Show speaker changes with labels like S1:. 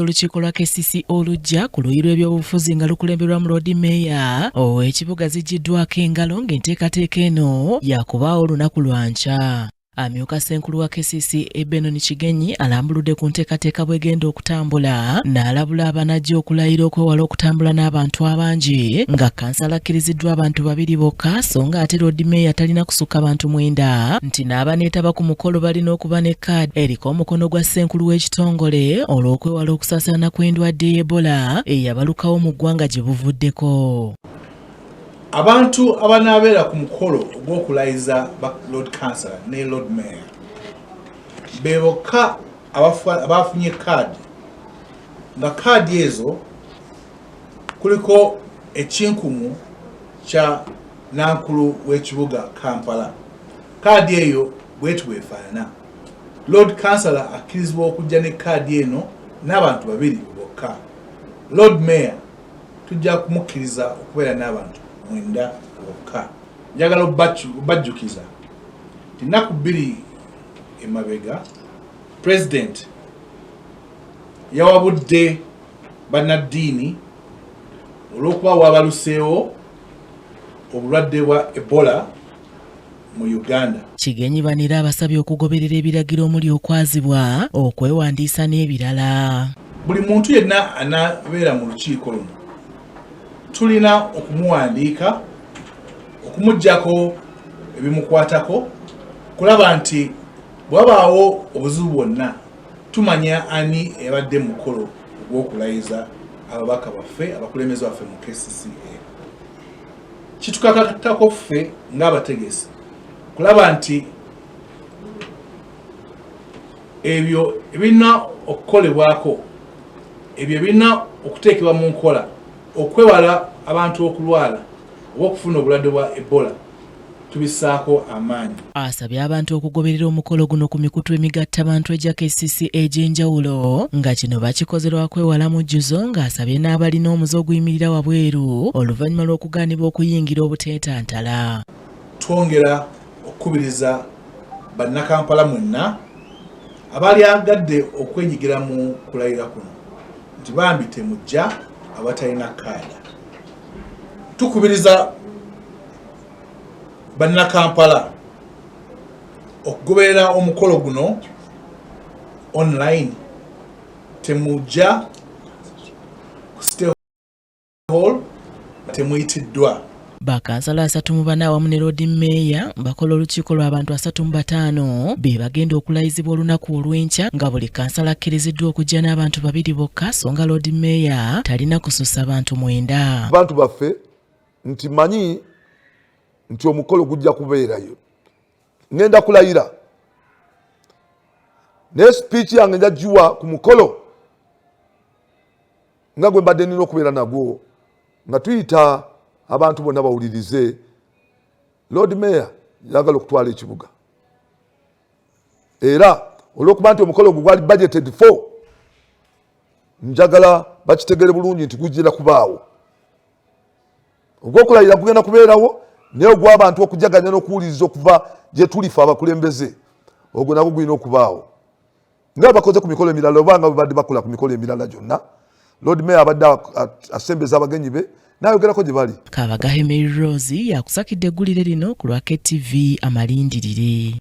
S1: Olukiiko lwa KCC olujja ku luyi lw'ebyobufuzi nga lukulemberwa mu Lord Mayor ow'ekibuga ziggiddwako engalo ng'enteekateeka eno yakubaawo olunaku lwa nkya. Amyuka Ssenkulu wa KCC Benon Kigenyi alambuludde ku nteekateeka bw'egenda okutambula n'alabula abanajja okulayira okwewala okutambula n'abantu abangi nga kkansala akkiriziddwa abantu 2 bokka so nga ate Lord Mayor talina kusukka bantu 9 nti n'abaneetaba ku mukolo balina okuba ne kkaadi eriko omukono gwa Ssenkulu w'ekitongole olw'okwewala okusaasaana kw'endwadde y'Ebola eyabalukawo mu ggwanga gye buvuddeko.
S2: Abantu abanaabeera ku mukolo ogw'okulayiza Lord Councillor ne Lord Mayor be bokka abafunye kkaadi nga kkaadi ezo kuliko ekinkumu kya nankulu w'ekibuga Kampala. Kkaadi eyo bwetu bwefaanana. Lord Councillor akkirizibwa okujja ne kkaadi eno n'abantu 2 bokka. Lord Mayor tujja kumukkiriza okubeera n'abantu 9 bokka. Njagala obajjukiza ennaku 2 emabega President yawabudde bannaddiini olw'okuba wabaluseewo obulwadde bwa Ebola mu Uganda.
S1: Kigenyi banira abasabye okugoberera ebiragiro omuli okwazibwa okwewandiisa n'ebirala.
S2: Buli muntu yenna anabeera mu lukiiko luno tulina okumuwandiika okumuggyako ebimukwatako kulaba nti bwabaawo obuzibu bwonna tumanya ani ebadde mu mukolo ogw'okulayiza ababaka baffe abakulembeze baffe mu KCCA. Kitukakatako ffe ng'abategesi kulaba nti ebyo ebirina okukolebwako ebyo birina okuteekebwa mu nkola okwewala abantu okulwala okufuna obulwadde bwa Ebola tubisaako amaanyi.
S1: Asabye abantu okugoberera omukolo guno ku mikutu emigattabantu egya KCC egy'enjawulo nga kino bakikozerwa kwewala mujjuzo ng'asabye n'abalina omuze oguyimirira wabweru oluvannyuma lw'okugaanibwa okuyingira obuteetantala.
S2: Twongera okukubiriza bannakampala mwenna abaali agadde okwenyigira mu kulayira kuno nti bambi temujja abatalina kkaadi. Tukubiriza bannakampala okugoberera omukolo guno online. Temujja ku City Hall temuyitiddwa.
S1: Bakansala 34 awamu ne Lord Mayor bakola olukiiko lw'abantu 35 be bagenda okulayizibwa olunaku olw'enkya nga buli kansala akkiriziddwa okujja n'abantu 2 bokka so nga Lord Mayor talina kusussa bantu 9.
S3: Bantu baffe nti manyi nti omukolo gujja kubeerayo. Ngenda kulayira ne speech yange njaggiwa ku mukolo nga gwe mbadde nina okubeera nagwo nga tuyita abantu bonna bawulirize. Lord Mayor yagala okutwala ekibuga era olw'okuba nti omukolo gwe gwali budgeted for njagala bakitegere bulungi nti gujjira kubaawo. Ogw'okulayira gugenda kubeerawo naye ogw'abantu okujaganya n'okuwuliriza okuva gye tulifa abakulembeze ogwo nagwo gulina okubaawo nga bakoze ku mikolo emirala obanga babadde bakola ku mikolo emirala gyonna. Lord Mayor abadde asembeza abagenyi be n'ayogerako gye bali.
S1: Kabagahe Mary Rose yakusakidde eggulire lino ku lwa KTV Amalindirire.